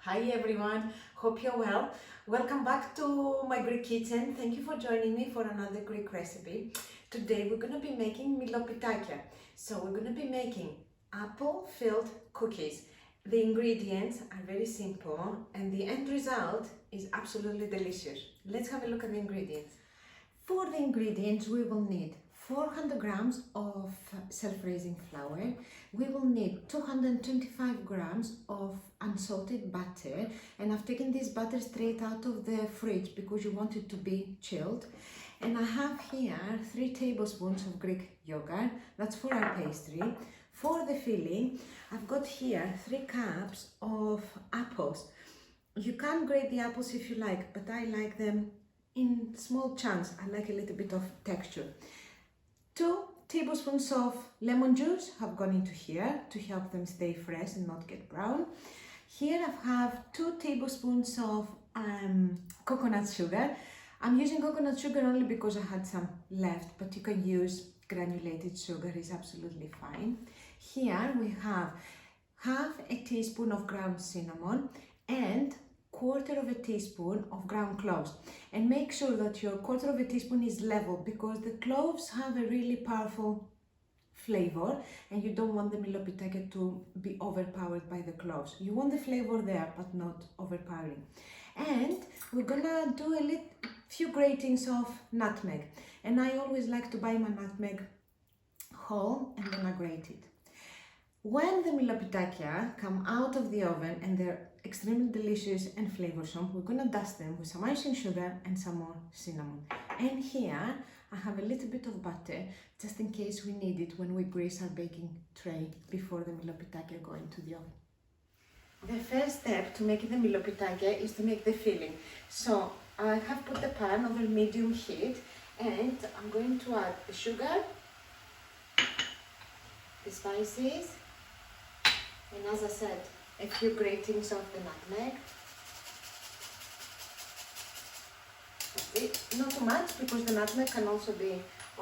Hi everyone, hope you're well. Welcome back to my Greek kitchen. Thank you for joining me for another Greek recipe. Today we're going to be making Mηλοπιτακια. So we're going to be making apple-filled cookies. The ingredients are very simple and the end result is absolutely delicious. Let's have a look at the ingredients. For the ingredients we will need 400 grams of self-raising flour. We will need 225 grams of unsalted butter, and I've taken this butter straight out of the fridge because you want it to be chilled. And I have here 3 tablespoons of Greek yogurt, that's for our pastry. For the filling, I've got here 3 cups of apples. You can grate the apples if you like, but I like them in small chunks. I like a little bit of texture. 2 tablespoons of lemon juice have gone into here to help them stay fresh and not get brown. Here I have 2 tablespoons of coconut sugar. I'm using coconut sugar only because I had some left, but you can use granulated sugar, is absolutely fine. Here we have half a teaspoon of ground cinnamon and quarter of a teaspoon of ground cloves, and make sure that your quarter of a teaspoon is level because the cloves have a really powerful flavor and you don't want the Mηλοπιτακια to be overpowered by the cloves. You want the flavor there but not overpowering. And we're gonna do a few gratings of nutmeg, and I always like to buy my nutmeg whole and then I grate it. When the Mηλοπιτακια come out of the oven and they're extremely delicious and flavorsome, we're gonna dust them with some icing sugar and some more cinnamon. And here I have a little bit of butter just in case we need it when we grease our baking tray before the Mηλοπιτακια go into the oven. The first step to making the Mηλοπιτακια is to make the filling. So I have put the pan over medium heat and I'm going to add the sugar, the spices, and as I said, a few gratings of the nutmeg. That's it. Not too much because the nutmeg can also be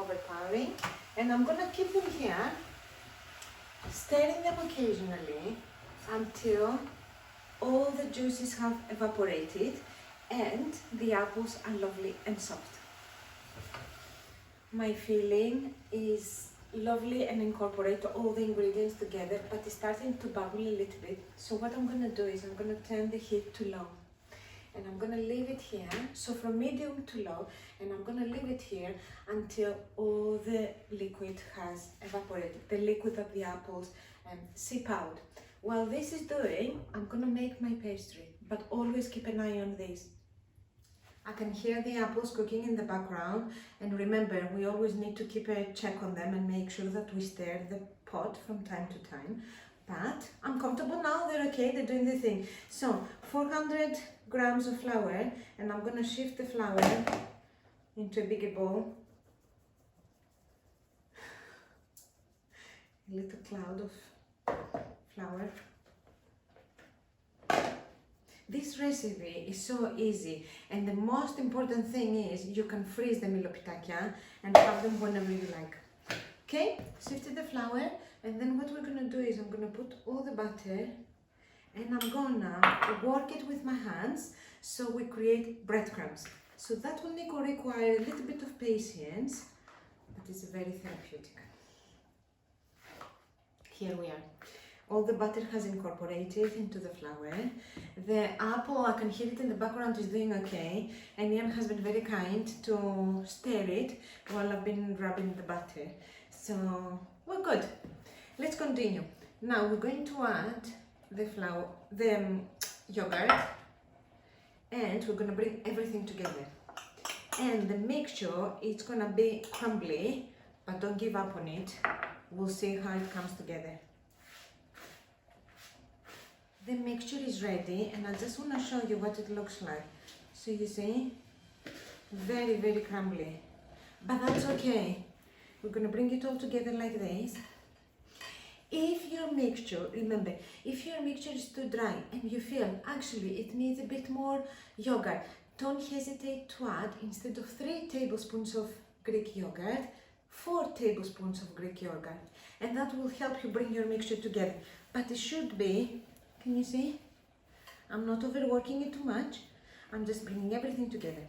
overpowering. And I'm gonna keep them here, stirring them occasionally until all the juices have evaporated and the apples are lovely and soft. My filling is lovely and incorporate all the ingredients together, but it's starting to bubble a little bit. So what I'm gonna do is I'm gonna turn the heat to low and I'm gonna leave it here, so from medium to low, and I'm gonna leave it here until all the liquid has evaporated, the liquid that the apples seep out. While this is doing, I'm gonna make my pastry, but always keep an eye on this. I can hear the apples cooking in the background, and remember, we always need to keep a check on them and make sure that we stir the pot from time to time. But I'm comfortable now, they're okay, they're doing the thing. So 400 grams of flour, and I'm gonna shift the flour into a bigger bowl. A little cloud of flour. This recipe is so easy, and the most important thing is you can freeze the Mηλοπιτακια and have them whenever you like. Okay, shifted the flour, and then what we're gonna do is I'm gonna put all the butter and I'm gonna work it with my hands so we create breadcrumbs. So that will require a little bit of patience, but it's very therapeutic. Here we are. All the butter has incorporated into the flour. The apple, I can hear it in the background, is doing okay. And Ian has been very kind to stir it while I've been rubbing the butter. So we're good. Let's continue. Now we're going to add the yogurt, and we're gonna bring everything together. And the mixture, it's gonna be crumbly, but don't give up on it. We'll see how it comes together. The mixture is ready, and I just want to show you what it looks like. So you see, very, very crumbly, but that's okay. We're going to bring it all together like this. If your mixture, remember, if your mixture is too dry and you feel actually it needs a bit more yogurt, don't hesitate to add, instead of 3 tablespoons of Greek yogurt, 4 tablespoons of Greek yogurt, and that will help you bring your mixture together. But it should be, can you see? I'm not overworking it too much. I'm just bringing everything together.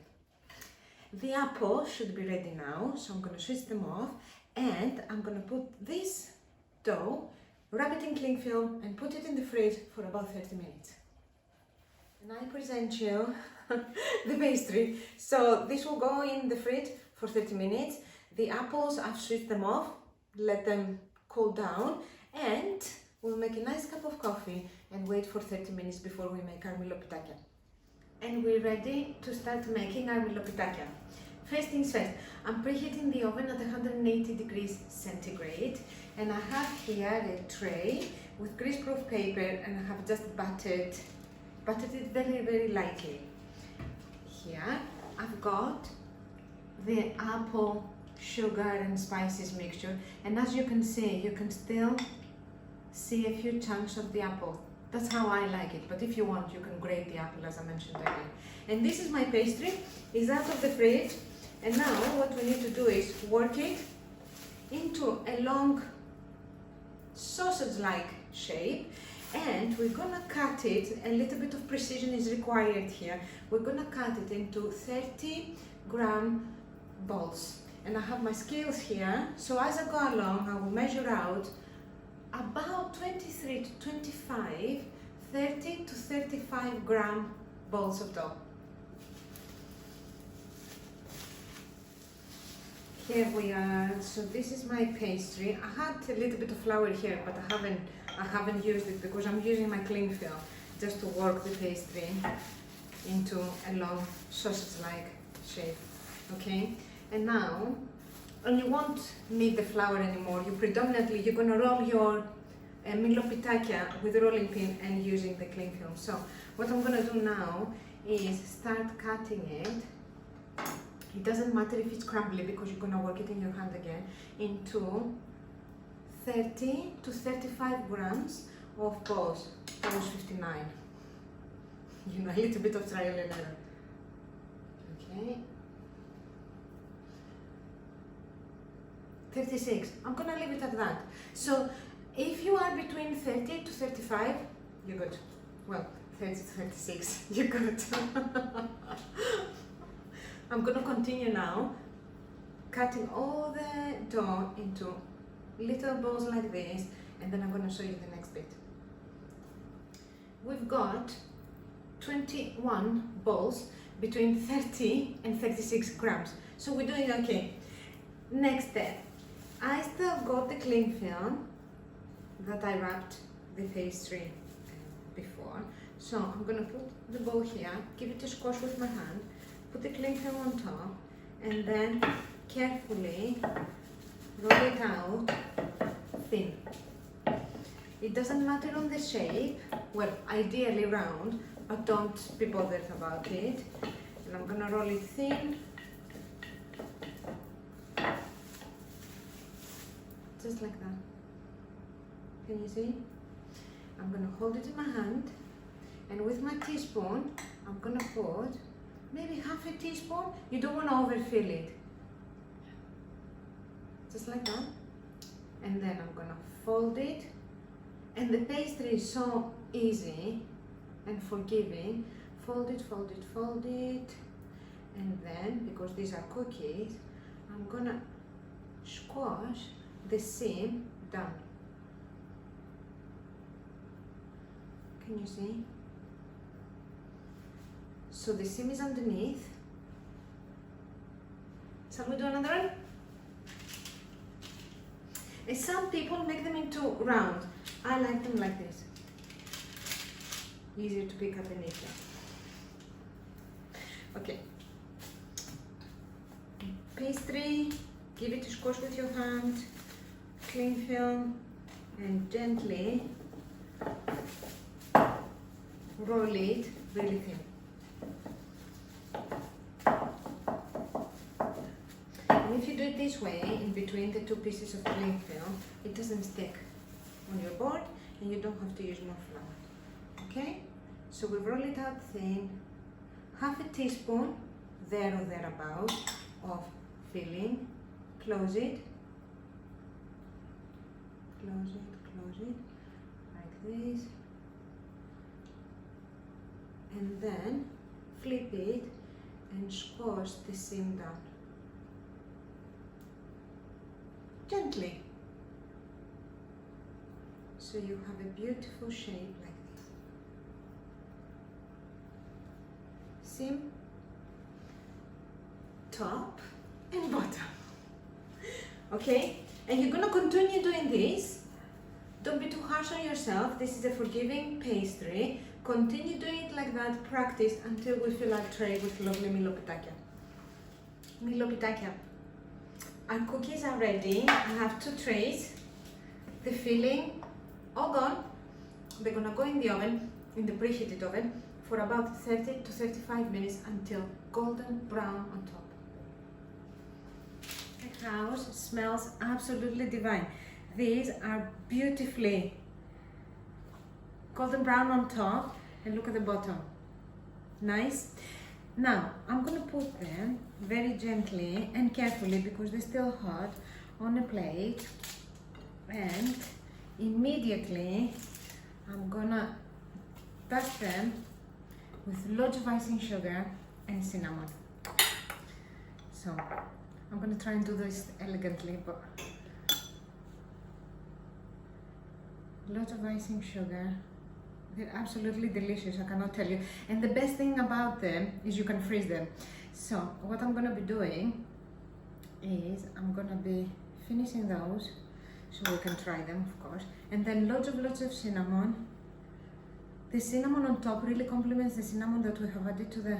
The apples should be ready now, so I'm going to switch them off, and I'm going to put this dough, wrap it in cling film, and put it in the fridge for about 30 minutes. And I present you the pastry. So this will go in the fridge for 30 minutes. The apples, I've switched them off, let them cool down, and we'll make a nice cup of coffee and wait for 30 minutes before we make our Mηλοπιτακια. And we're ready to start making our Mηλοπιτακια. First things first, I'm preheating the oven at 180 degrees centigrade, and I have here a tray with greaseproof paper, and I have just buttered it very lightly. Here I've got the apple, sugar and spices mixture, and as you can see, you can still see a few chunks of the apple. That's how I like it, but if you want, you can grate the apple as I mentioned earlier. And this is my pastry, it's out of the fridge, and now what we need to do is work it into a long sausage-like shape, and we're gonna cut it, a little bit of precision is required here. We're gonna cut it into 30-gram balls. And I have my scales here, so as I go along, I will measure out about 23 to 25, 30 to 35 gram balls of dough. Here we are, so this is my pastry. I had a little bit of flour here, but I haven't used it because I'm using my cling film just to work the pastry into a long sausage-like shape, okay? And now, and you won't need the flour anymore, you're gonna roll your Mηλοπιτακια with a rolling pin and using the cling film. So what I'm gonna do now is start cutting it. It doesn't matter if it's crumbly because you're gonna work it in your hand again, into 30 to 35 grams of balls. That was 59. You know, a little bit of trial and error. Okay. 36. I'm gonna leave it at that. So if you are between 30 to 35, you're good. Well, 30 to 36, you're good. I'm gonna continue now, cutting all the dough into little balls like this, and then I'm gonna show you the next bit. We've got 21 balls between 30 and 36 grams. So we're doing okay. Next step. I still got the cling film that I wrapped the pastry before. So I'm gonna put the bowl here, give it a squash with my hand, put the cling film on top, and then carefully roll it out thin. It doesn't matter on the shape, well, ideally round, but don't be bothered about it. And I'm gonna roll it thin, just like that. Can you see? I'm gonna hold it in my hand, and with my teaspoon, I'm gonna put maybe half a teaspoon. You don't want to overfill it. Just like that. And then I'm gonna fold it. And the pastry is so easy and forgiving. Fold it, fold it, fold it. And then, because these are cookies, I'm gonna squash the seam down. Can you see? So the seam is underneath. Shall we do another one? And some people make them into round. I like them like this. Easier to pick up and eat them. Okay. Pastry, give it a squash with your hand, cling film, and gently roll it really thin. And if you do it this way, in between the two pieces of cling film, it doesn't stick on your board and you don't have to use more flour. Okay? So we roll it out thin, half a teaspoon, there or thereabout, of filling, close it, like this. and then flip it and squash the seam down. Gently. So you have a beautiful shape like this. Seam, top and bottom. Okay? And you're gonna continue doing this. Don't be too harsh on yourself. This is a forgiving pastry. Continue doing it like that. Practice until we fill our tray with lovely Mηλοπιτακια. Mηλοπιτακια. Our cookies are ready. I have 2 trays. The filling, all gone. They're gonna go in the oven, in the preheated oven, for about 30 to 35 minutes until golden brown on top. The house smells absolutely divine. These are beautifully golden brown on top, and look at the bottom. Nice. Now, I'm gonna put them very gently and carefully, because they're still hot, on a plate, and immediately I'm gonna dust them with lots of icing sugar and cinnamon. So, I'm gonna try and do this elegantly, but lots of icing sugar. They're absolutely delicious, I cannot tell you. And the best thing about them is you can freeze them. So what I'm gonna be doing is I'm gonna be finishing those so we can try them, of course. And then lots of cinnamon. The cinnamon on top really complements the cinnamon that we have added to the...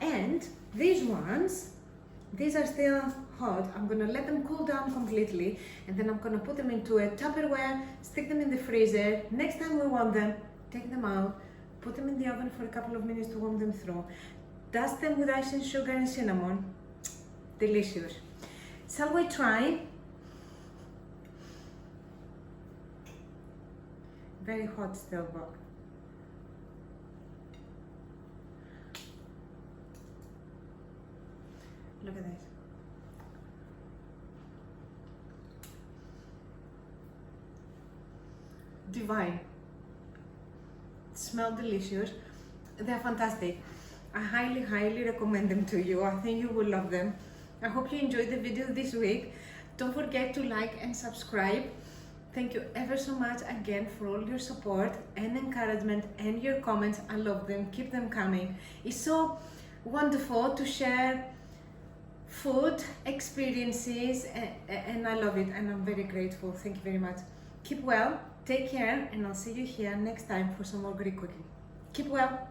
And these ones, these are still hot. I'm gonna let them cool down completely, and then I'm gonna put them into a Tupperware, stick them in the freezer. Next time we want them, take them out, put them in the oven for a couple of minutes to warm them through. Dust them with icing sugar and cinnamon. Delicious. Shall we try? Very hot still, but look at this. Divine. Smell delicious. They're fantastic. I highly recommend them to you. I think you will love them. I hope you enjoyed the video this week. Don't forget to like and subscribe. Thank you ever so much again for all your support and encouragement and your comments. I love them. Keep them coming. It's so wonderful to share food experiences, and I love it, and I'm very grateful. Thank you very much. Keep well, take care, and I'll see you here next time for some more Greek cooking. Keep well.